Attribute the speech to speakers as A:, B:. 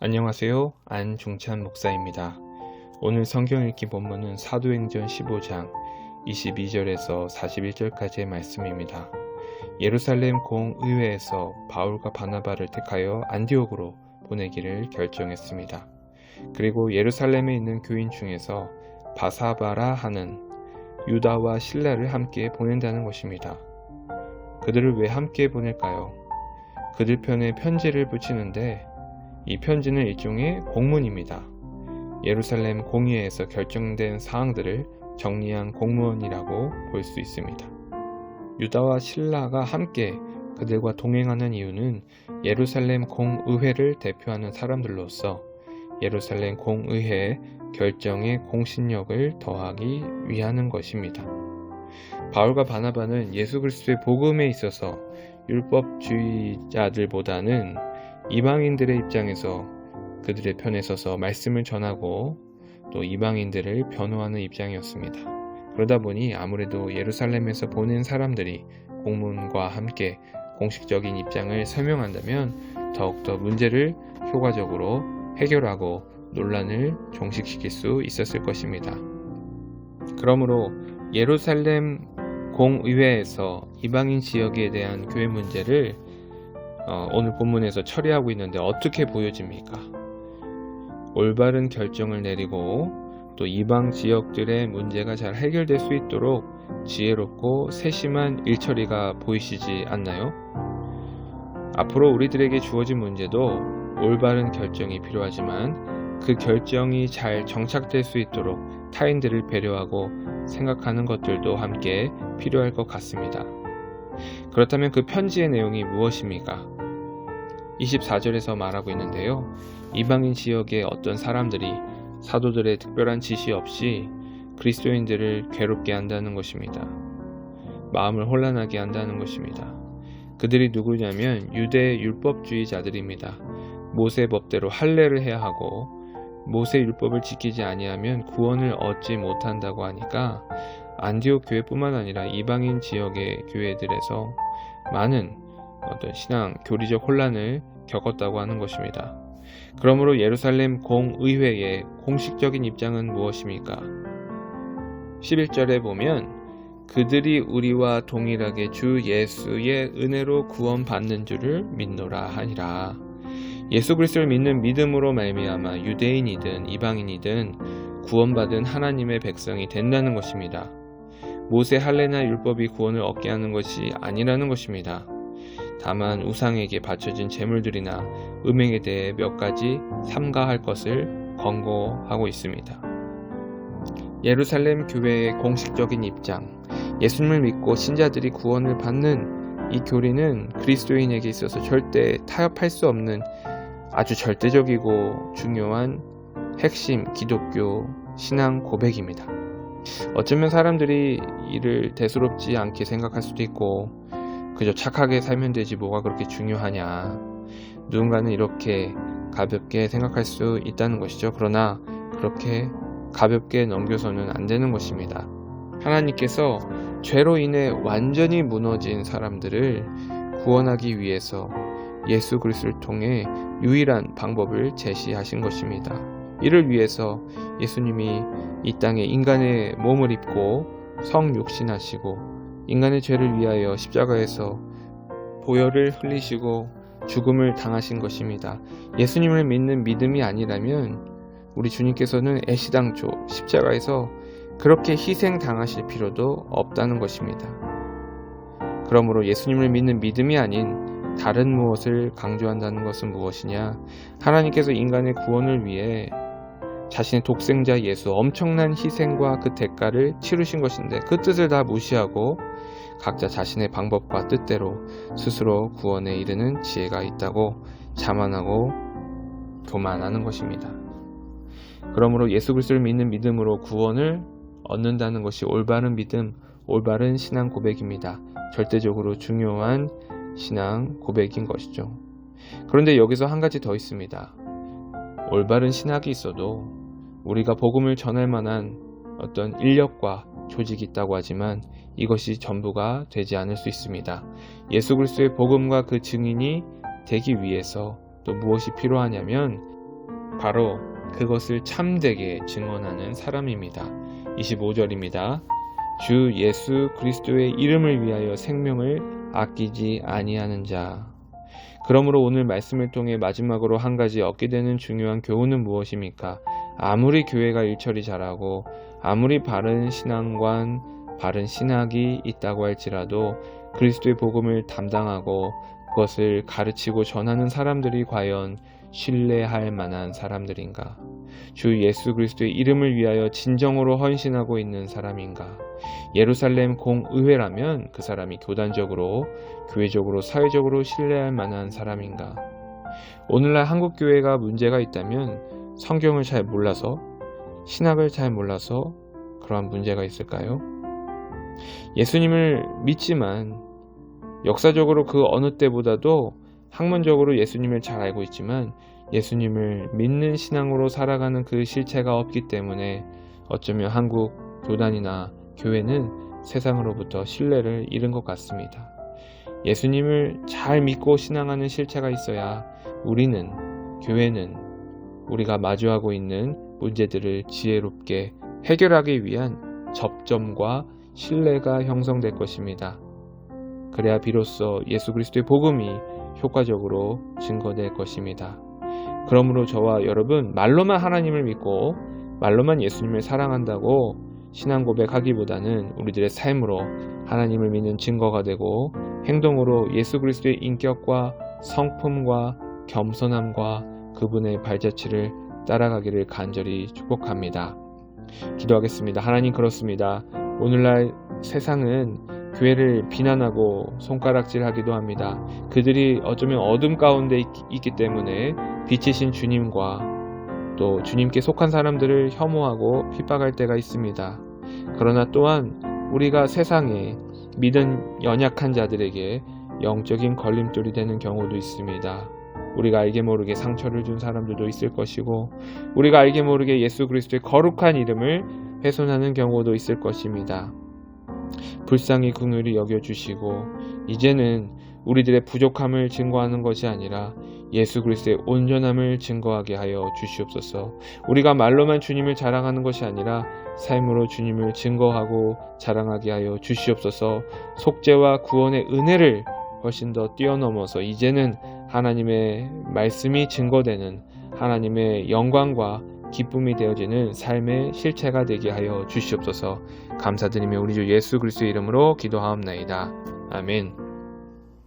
A: 안녕하세요. 안중찬 목사입니다. 오늘 성경 읽기 본문은 사도행전 15장 22절에서 41절까지의 말씀입니다. 예루살렘 공의회에서 바울과 바나바를 택하여 안디옥으로 보내기를 결정했습니다. 그리고 예루살렘에 있는 교인 중에서 바사바라 하는 유다와 실라를 함께 보낸다는 것입니다. 그들을 왜 함께 보낼까요? 그들 편에 편지를 붙이는데 이 편지는 일종의 공문입니다. 예루살렘 공의회에서 결정된 사항들을 정리한 공문이라고 볼 수 있습니다. 유다와 실라가 함께 그들과 동행하는 이유는 예루살렘 공의회를 대표하는 사람들로서 예루살렘 공의회의 결정의 공신력을 더하기 위하는 것입니다. 바울과 바나바는 예수 그리스도의 복음에 있어서 율법주의자들보다는 이방인들의 입장에서 그들의 편에 서서 말씀을 전하고 또 이방인들을 변호하는 입장이었습니다. 그러다 보니 아무래도 예루살렘에서 보낸 사람들이 공문과 함께 공식적인 입장을 설명한다면 더욱더 문제를 효과적으로 해결하고 논란을 종식시킬 수 있었을 것입니다. 그러므로 예루살렘 공의회에서 이방인 지역에 대한 교회 문제를 오늘 본문에서 처리하고 있는데 어떻게 보여집니까? 올바른 결정을 내리고 또 이방 지역들의 문제가 잘 해결될 수 있도록 지혜롭고 세심한 일처리가 보이시지 않나요? 앞으로 우리들에게 주어진 문제도 올바른 결정이 필요하지만 그 결정이 잘 정착될 수 있도록 타인들을 배려하고 생각하는 것들도 함께 필요할 것 같습니다. 그렇다면 그 편지의 내용이 무엇입니까? 24절에서 말하고 있는데요. 이방인 지역의 어떤 사람들이 사도들의 특별한 지시 없이 그리스도인들을 괴롭게 한다는 것입니다. 마음을 혼란하게 한다는 것입니다. 그들이 누구냐면 유대 율법주의자들입니다. 모세 법대로 할례를 해야 하고 모세 율법을 지키지 아니하면 구원을 얻지 못한다고 하니까 안디옥 교회뿐만 아니라 이방인 지역의 교회들에서 많은 어떤 신앙 교리적 혼란을 겪었다고 하는 것입니다. 그러므로 예루살렘 공의회의 공식적인 입장은 무엇입니까? 11절에 보면 그들이 우리와 동일하게 주 예수의 은혜로 구원받는 줄을 믿노라 하니라. 예수 그리스도를 믿는 믿음으로 말미암아 유대인이든 이방인이든 구원받은 하나님의 백성이 된다는 것입니다. 모세 할례나 율법이 구원을 얻게 하는 것이 아니라는 것입니다. 다만 우상에게 바쳐진 제물들이나 음행에 대해 몇 가지 삼가할 것을 권고하고 있습니다. 예루살렘 교회의 공식적인 입장, 예수님을 믿고 신자들이 구원을 받는 이 교리는 그리스도인에게 있어서 절대 타협할 수 없는 아주 절대적이고 중요한 핵심 기독교 신앙 고백입니다. 어쩌면 사람들이 이를 대수롭지 않게 생각할 수도 있고 그저 착하게 살면 되지 뭐가 그렇게 중요하냐, 누군가는 이렇게 가볍게 생각할 수 있다는 것이죠. 그러나 그렇게 가볍게 넘겨서는 안 되는 것입니다. 하나님께서 죄로 인해 완전히 무너진 사람들을 구원하기 위해서 예수 그리스도를 통해 유일한 방법을 제시하신 것입니다. 이를 위해서 예수님이 이 땅에 인간의 몸을 입고 성육신하시고 인간의 죄를 위하여 십자가에서 보혈을 흘리시고 죽음을 당하신 것입니다. 예수님을 믿는 믿음이 아니라면 우리 주님께서는 애시당초 십자가에서 그렇게 희생당하실 필요도 없다는 것입니다. 그러므로 예수님을 믿는 믿음이 아닌 다른 무엇을 강조한다는 것은 무엇이냐? 하나님께서 인간의 구원을 위해 자신의 독생자 예수 엄청난 희생과 그 대가를 치르신 것인데 그 뜻을 다 무시하고 각자 자신의 방법과 뜻대로 스스로 구원에 이르는 지혜가 있다고 자만하고 교만하는 것입니다. 그러므로 예수 그리스도를 믿는 믿음으로 구원을 얻는다는 것이 올바른 믿음, 올바른 신앙 고백입니다. 절대적으로 중요한 신앙 고백인 것이죠. 그런데 여기서 한 가지 더 있습니다. 올바른 신학이 있어도 우리가 복음을 전할 만한 어떤 인력과 조직이 있다고 하지만 이것이 전부가 되지 않을 수 있습니다. 예수 그리스도의 복음과 그 증인이 되기 위해서 또 무엇이 필요하냐면 바로 그것을 참되게 증언하는 사람입니다. 25절입니다. 주 예수 그리스도의 이름을 위하여 생명을 아끼지 아니하는 자. 그러므로 오늘 말씀을 통해 마지막으로 한 가지 얻게 되는 중요한 교훈은 무엇입니까? 아무리 교회가 일처리 잘하고 아무리 바른 신앙관, 바른 신학이 있다고 할지라도 그리스도의 복음을 담당하고 그것을 가르치고 전하는 사람들이 과연 신뢰할 만한 사람들인가? 주 예수 그리스도의 이름을 위하여 진정으로 헌신하고 있는 사람인가? 예루살렘 공의회라면 그 사람이 교단적으로, 교회적으로, 사회적으로 신뢰할 만한 사람인가? 오늘날 한국교회가 문제가 있다면 성경을 잘 몰라서, 신학을 잘 몰라서 그러한 문제가 있을까요? 예수님을 믿지만 역사적으로 그 어느 때보다도 학문적으로 예수님을 잘 알고 있지만 예수님을 믿는 신앙으로 살아가는 그 실체가 없기 때문에 어쩌면 한국 교단이나 교회는 세상으로부터 신뢰를 잃은 것 같습니다. 예수님을 잘 믿고 신앙하는 실체가 있어야 우리는, 교회는 우리가 마주하고 있는 문제들을 지혜롭게 해결하기 위한 접점과 신뢰가 형성될 것입니다. 그래야 비로소 예수 그리스도의 복음이 효과적으로 증거될 것입니다. 그러므로 저와 여러분, 말로만 하나님을 믿고 말로만 예수님을 사랑한다고 신앙 고백하기보다는 우리들의 삶으로 하나님을 믿는 증거가 되고 행동으로 예수 그리스도의 인격과 성품과 겸손함과 그분의 발자취를 따라가기를 간절히 축복합니다. 기도하겠습니다. 하나님, 그렇습니다. 오늘날 세상은 교회를 비난하고 손가락질하기도 합니다. 그들이 어쩌면 어둠 가운데 있기 때문에 빛이신 주님과 또 주님께 속한 사람들을 혐오하고 핍박할 때가 있습니다. 그러나 또한 우리가 세상에 믿은 연약한 자들에게 영적인 걸림돌이 되는 경우도 있습니다. 우리가 알게 모르게 상처를 준 사람들도 있을 것이고 우리가 알게 모르게 예수 그리스도의 거룩한 이름을 훼손하는 경우도 있을 것입니다. 불쌍히 긍휼히 여겨주시고 이제는 우리들의 부족함을 증거하는 것이 아니라 예수 그리스도의 온전함을 증거하게 하여 주시옵소서. 우리가 말로만 주님을 자랑하는 것이 아니라 삶으로 주님을 증거하고 자랑하게 하여 주시옵소서. 속죄와 구원의 은혜를 훨씬 더 뛰어넘어서 이제는 하나님의 말씀이 증거되는 하나님의 영광과 기쁨이 되어지는 삶의 실체가 되게 하여 주시옵소서. 감사드리며 우리 주 예수 그리스도의 이름으로 기도하옵나이다. 아멘.